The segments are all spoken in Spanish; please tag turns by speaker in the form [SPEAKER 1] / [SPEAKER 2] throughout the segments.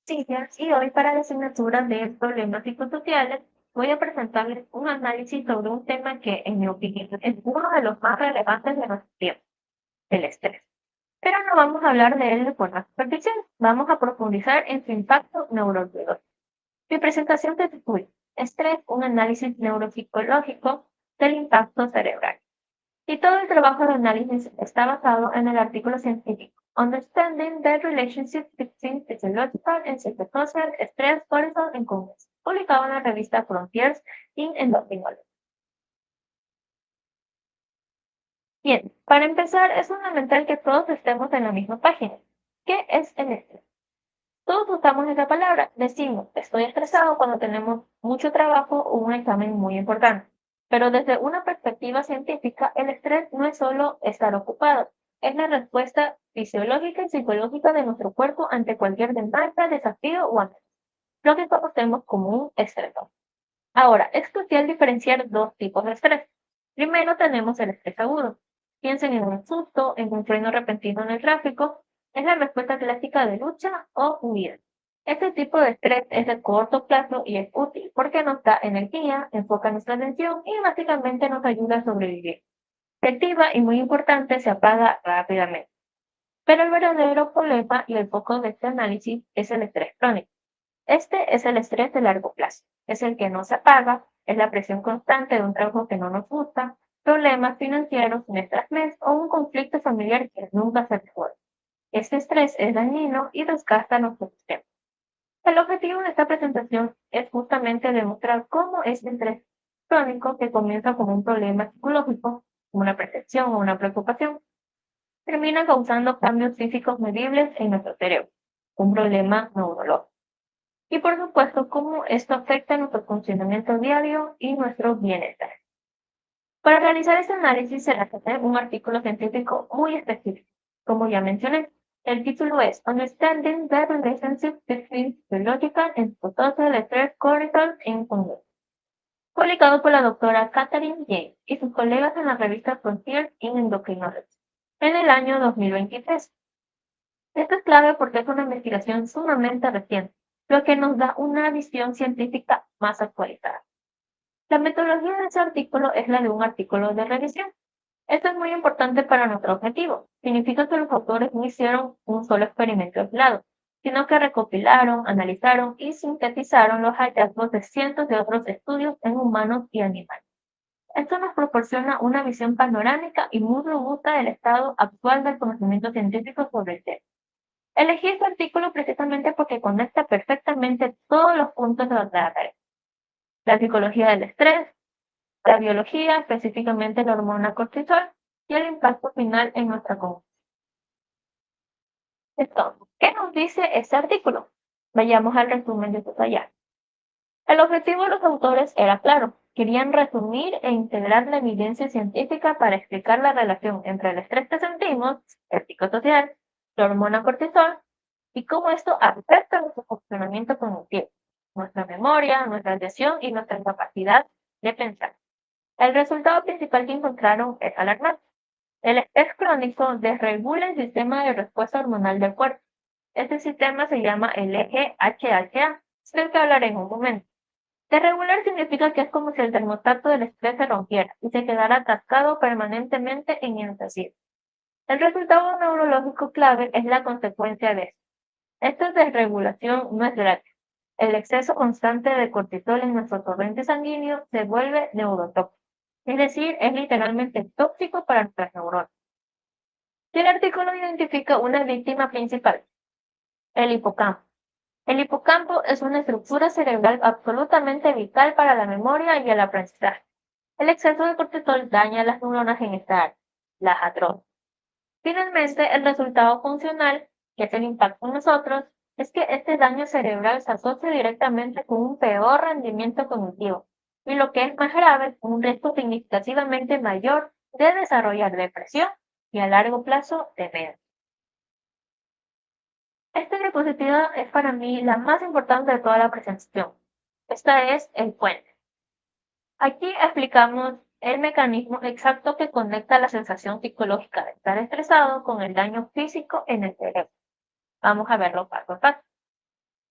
[SPEAKER 1] Sí, y hoy para la asignatura de problemas psicosociales voy a presentarles un análisis sobre un tema que, en mi opinión, es uno de los más relevantes de nuestro tiempo, el estrés. Pero no vamos a hablar de él de forma superficial, vamos a profundizar en su impacto neurobiológico. Mi presentación se titula Estrés, un análisis neuropsicológico del impacto cerebral. Y todo el trabajo de análisis está basado en el artículo científico Understanding the Relationship Between Physiological and Psychosocial Stress Cortisol and Congress, publicado en la revista Frontiers in Endocrinology. Bien, para empezar, es fundamental que todos estemos en la misma página. ¿Qué es el estrés? Todos usamos esa palabra. Decimos, estoy estresado cuando tenemos mucho trabajo o un examen muy importante. Pero desde una perspectiva científica, el estrés no es solo estar ocupado, es la respuesta fisiológica y psicológica de nuestro cuerpo ante cualquier demanda, desafío o amenaza, lo que conocemos como un estresor. Ahora, es crucial diferenciar dos tipos de estrés. Primero tenemos el estrés agudo. Piensen en un susto, en un freno repentino en el tráfico. Es la respuesta clásica de lucha o huida. Este tipo de estrés es de corto plazo y es útil porque nos da energía, enfoca nuestra atención y básicamente nos ayuda a sobrevivir. Se activa y muy importante, se apaga rápidamente. Pero el verdadero problema y el foco de este análisis es el estrés crónico. Este es el estrés de largo plazo. Es el que no se apaga, es la presión constante de un trabajo que no nos gusta, problemas financieros mes tras mes o un conflicto familiar que nunca se resuelve. Este estrés es dañino y desgasta nuestro sistema. El objetivo de esta presentación es justamente demostrar cómo este estrés crónico, que comienza como un problema psicológico, como una percepción o una preocupación, termina causando cambios físicos medibles en nuestro cerebro, un problema neurológico. Y por supuesto, cómo esto afecta nuestro funcionamiento diario y nuestro bienestar. Para realizar este análisis se requiere un artículo científico muy específico. Como ya mencioné, el título es Understanding the Relationship Between Biological and Psychosocial Stress Cortisol in Congress, publicado por la doctora Katharine James y sus colegas en la revista Frontiers in Endocrinology en el año 2023. Esto es clave porque es una investigación sumamente reciente, lo que nos da una visión científica más actualizada. La metodología de ese artículo es la de un artículo de revisión. Esto es muy importante para nuestro objetivo. Significa que los autores no hicieron un solo experimento aislado, sino que recopilaron, analizaron y sintetizaron los hallazgos de cientos de otros estudios en humanos y animales. Esto nos proporciona una visión panorámica y muy robusta del estado actual del conocimiento científico sobre el tema. Elegí este artículo precisamente porque conecta perfectamente todos los puntos de la tarea. La psicología del estrés, la biología, específicamente la hormona cortisol, y el impacto final en nuestra conducta. Entonces, ¿qué nos dice este artículo? Vayamos al resumen de sus hallazgos. El objetivo de los autores era claro. Querían resumir e integrar la evidencia científica para explicar la relación entre el estrés que sentimos, el psicosocial, la hormona cortisol, y cómo esto afecta nuestro funcionamiento cognitivo, nuestra memoria, nuestra atención y nuestra capacidad de pensar. El resultado principal que encontraron es alarmante. El estrés crónico desregula el sistema de respuesta hormonal del cuerpo. Este sistema se llama el eje HHA, del que hablaré en un momento. Desregular significa que es como si el termostato del estrés se rompiera y se quedara atascado permanentemente en inactividad. El resultado neurológico clave es la consecuencia de esto. Esta desregulación no es gratis. El exceso constante de cortisol en nuestro torrente sanguíneo se vuelve neurotóxico, es decir, es literalmente tóxico para nuestras neuronas. Y el artículo identifica una víctima principal, el hipocampo. El hipocampo es una estructura cerebral absolutamente vital para la memoria y el aprendizaje. El exceso de cortisol daña las neuronas en esta área, las atrofia. Finalmente, el resultado funcional, que es el impacto en nosotros, es que este daño cerebral se asocia directamente con un peor rendimiento cognitivo y, lo que es más grave, un riesgo significativamente mayor de desarrollar depresión y a largo plazo demencia. Esta diapositiva es para mí la más importante de toda la presentación. Esta es el puente. Aquí explicamos el mecanismo exacto que conecta la sensación psicológica de estar estresado con el daño físico en el cerebro. Vamos a verlo paso a paso.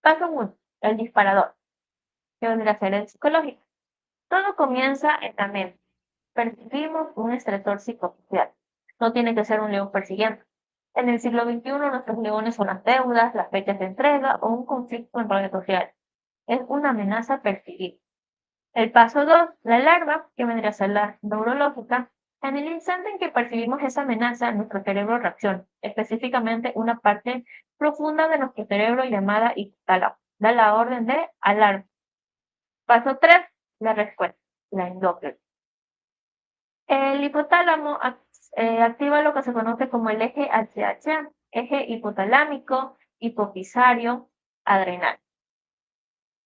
[SPEAKER 1] Paso 1. El disparador, que vendría a ser el psicológico. Todo comienza en la mente. Percibimos un estresor psicosocial. No tiene que ser un león persiguiendo. En el siglo XXI nuestros leones son las deudas, las fechas de entrega o un conflicto en redes sociales. Es una amenaza percibida. El paso 2, la alarma, que vendría a ser la neurológica. En el instante en que percibimos esa amenaza, nuestro cerebro reacciona, específicamente una parte profunda de nuestro cerebro llamada hipotálamo. Da la orden de alarma. Paso 3, la respuesta, la endócrina. El hipotálamo activa lo que se conoce como el eje HH, eje hipotalámico, hipofisario, adrenal.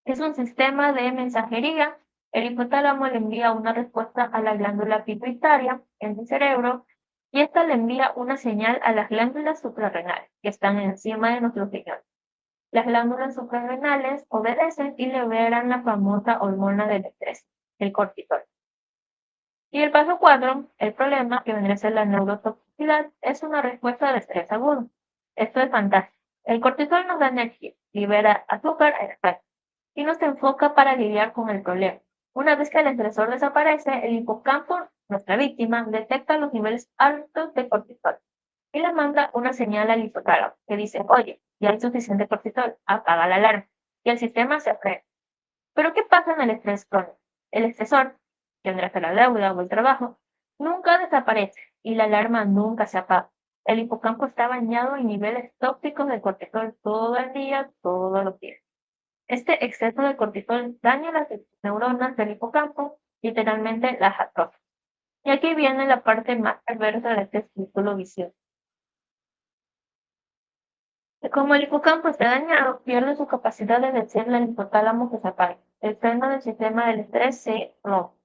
[SPEAKER 1] Es un sistema de mensajería. El hipotálamo le envía una respuesta a la glándula pituitaria en el cerebro y esta le envía una señal a las glándulas suprarrenales que están encima de nuestros riñones. Las glándulas suprarrenales obedecen y liberan la famosa hormona del estrés, el cortisol. Y el paso 4, el problema, que vendría a ser la neurotoxicidad, es una respuesta de estrés agudo. Esto es fantástico. El cortisol nos da energía, libera azúcar en el y nos enfoca para lidiar con el problema. Una vez que el estresor desaparece, el hipocampo, nuestra víctima, detecta los niveles altos de cortisol y le manda una señal al hipotálamo que dice, oye, ya hay suficiente cortisol, apaga la alarma. Y el sistema se frena. Pero ¿qué pasa en el estrés crónico? El estresor, que vendrá a ser la deuda o el trabajo, nunca desaparece y la alarma nunca se apaga. El hipocampo está bañado en niveles tóxicos de cortisol todo el día, todos los días. Este exceso de cortisol daña las neuronas del hipocampo, literalmente las atrofia. Y aquí viene la parte más perversa de este círculo vicioso. Como el hipocampo está dañado, pierde su capacidad de decirle al hipotálamo que se apague. El freno del sistema del estrés se rompe.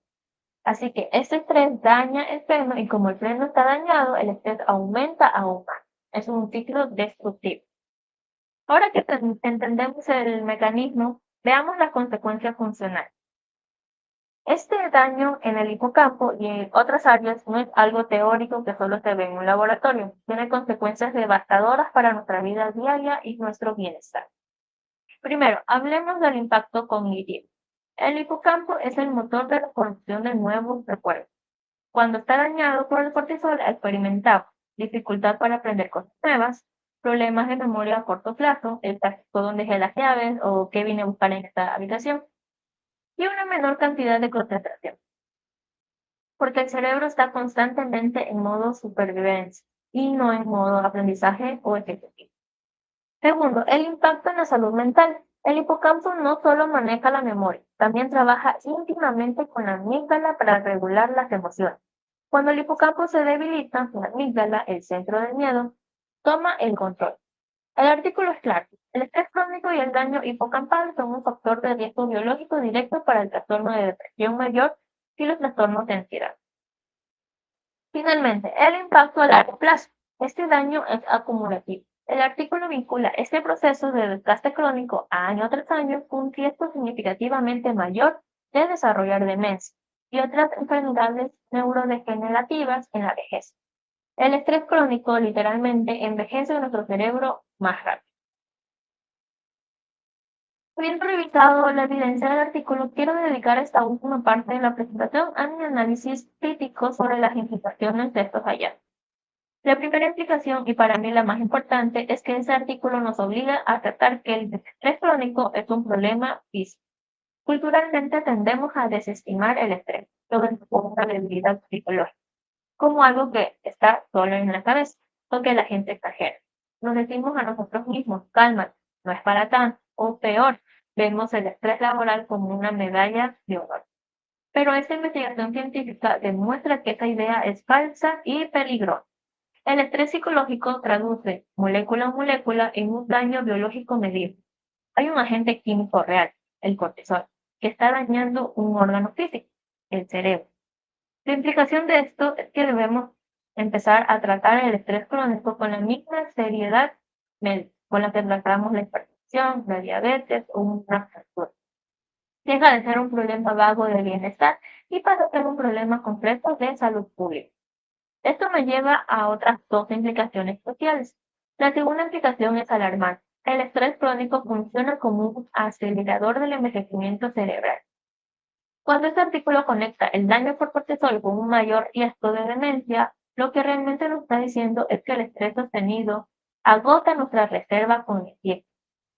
[SPEAKER 1] Así que este estrés daña el freno y como el freno está dañado, el estrés aumenta aún más. Es un ciclo destructivo. Ahora que entendemos el mecanismo, veamos las consecuencias funcionales. Este daño en el hipocampo y en otras áreas no es algo teórico que solo se ve en un laboratorio. Tiene consecuencias devastadoras para nuestra vida diaria y nuestro bienestar. Primero, hablemos del impacto cognitivo. El hipocampo es el motor de la producción de nuevos recuerdos. Cuando está dañado por el cortisol, experimentamos dificultad para aprender cosas nuevas, problemas de memoria a corto plazo, el clásico dónde dejé las llaves o qué vine a buscar en esta habitación, y una menor cantidad de concentración, porque el cerebro está constantemente en modo supervivencia y no en modo aprendizaje o ejecutivo. Segundo, el impacto en la salud mental. El hipocampo no solo maneja la memoria, también trabaja íntimamente con la amígdala para regular las emociones. Cuando el hipocampo se debilita, la amígdala, el centro del miedo, toma el control. El artículo es claro. El estrés crónico y el daño hipocampal son un factor de riesgo biológico directo para el trastorno de depresión mayor y los trastornos de ansiedad. Finalmente, el impacto a largo plazo. Este daño es acumulativo. El artículo vincula este proceso de desgaste crónico año tras año con un riesgo significativamente mayor de desarrollar demencia y otras enfermedades neurodegenerativas en la vejez. El estrés crónico literalmente envejece nuestro cerebro más rápido. Habiendo revisado la evidencia del artículo, quiero dedicar esta última parte de la presentación a mi análisis crítico sobre las implicaciones de estos hallazgos. La primera explicación, y para mí la más importante, es que este artículo nos obliga a aceptar que el estrés crónico es un problema físico. Culturalmente tendemos a desestimar el estrés, sobre todo una debilidad psicológica, como algo que está solo en la cabeza, o que la gente exagera. Nos decimos a nosotros mismos, cálmate, no es para tanto, o peor, vemos el estrés laboral como una medalla de honor. Pero esta investigación científica demuestra que esta idea es falsa y peligrosa. El estrés psicológico traduce molécula a molécula en un daño biológico medible. Hay un agente químico real, el cortisol, que está dañando un órgano físico, el cerebro. La implicación de esto es que debemos empezar a tratar el estrés crónico con la misma seriedad con la que tratamos la hipertensión, la diabetes o una fractura. Deja de ser un problema vago de bienestar y pasa a ser un problema completo de salud pública. Esto me lleva a otras dos implicaciones sociales. La segunda implicación es alarmante. El estrés crónico funciona como un acelerador del envejecimiento cerebral. Cuando este artículo conecta el daño por cortisol con un mayor riesgo de demencia, lo que realmente nos está diciendo es que el estrés sostenido agota nuestra reserva cognitiva,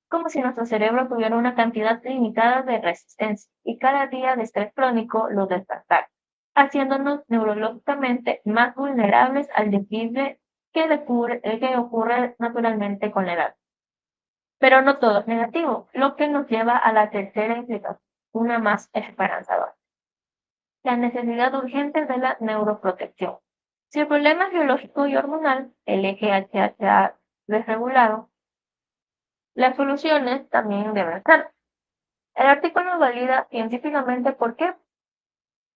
[SPEAKER 1] como si nuestro cerebro tuviera una cantidad limitada de resistencia y cada día de estrés crónico lo desgastara, haciéndonos neurológicamente más vulnerables al declive que ocurre naturalmente con la edad. Pero no todo es negativo, lo que nos lleva a la tercera implicación, una más esperanzadora: la necesidad urgente de la neuroprotección. Si el problema es biológico y hormonal, el eje HHA desregulado, las soluciones también deben estar. El artículo valida científicamente por qué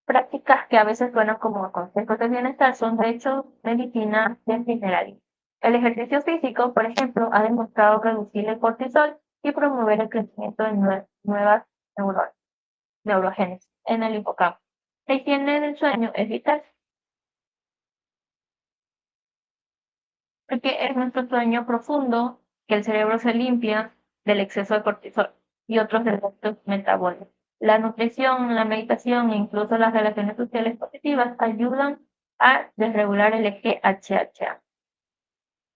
[SPEAKER 1] prácticas que a veces suenan como consejos de bienestar son de hecho medicina general. El ejercicio físico, por ejemplo, ha demostrado reducir el cortisol y promover el crecimiento de nuevas neurogénesis en el hipocampo. La higiene del sueño es vital porque es nuestro sueño profundo que el cerebro se limpia del exceso de cortisol y otros efectos metabólicos. La nutrición, la meditación e incluso las relaciones sociales positivas ayudan a desregular el eje HHA.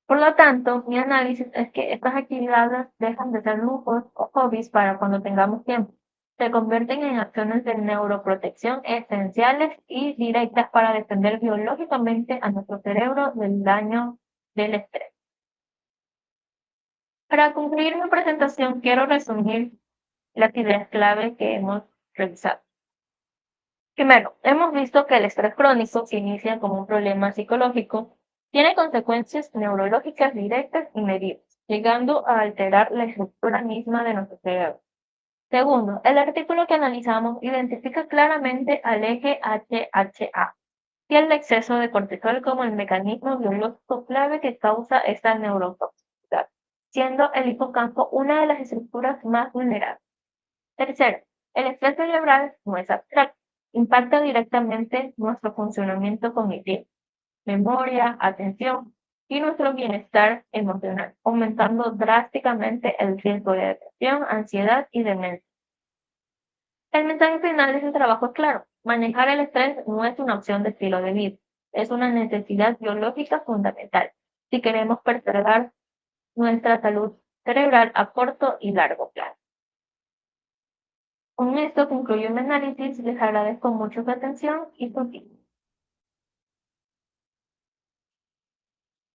[SPEAKER 1] Por lo tanto, mi análisis es que estas actividades dejan de ser lujos o hobbies para cuando tengamos tiempo. Se convierten en acciones de neuroprotección esenciales y directas para defender biológicamente a nuestro cerebro del daño del estrés. Para concluir mi presentación, quiero resumir las ideas clave que hemos revisado. Primero, hemos visto que el estrés crónico, que inicia como un problema psicológico, tiene consecuencias neurológicas directas y medibles, llegando a alterar la estructura misma de nuestro cerebro. Segundo, el artículo que analizamos identifica claramente al eje HHA y el exceso de cortisol como el mecanismo biológico clave que causa esta neurotoxicidad, siendo el hipocampo una de las estructuras más vulnerables. Tercero, el estrés cerebral no es abstracto, impacta directamente nuestro funcionamiento cognitivo, memoria, atención y nuestro bienestar emocional, aumentando drásticamente el riesgo de depresión, ansiedad y demencia. El mensaje final de este trabajo es claro: manejar el estrés no es una opción de estilo de vida, es una necesidad biológica fundamental si queremos preservar nuestra salud cerebral a corto y largo plazo. Con esto concluyo mi análisis, les agradezco mucho su atención y su tiempo.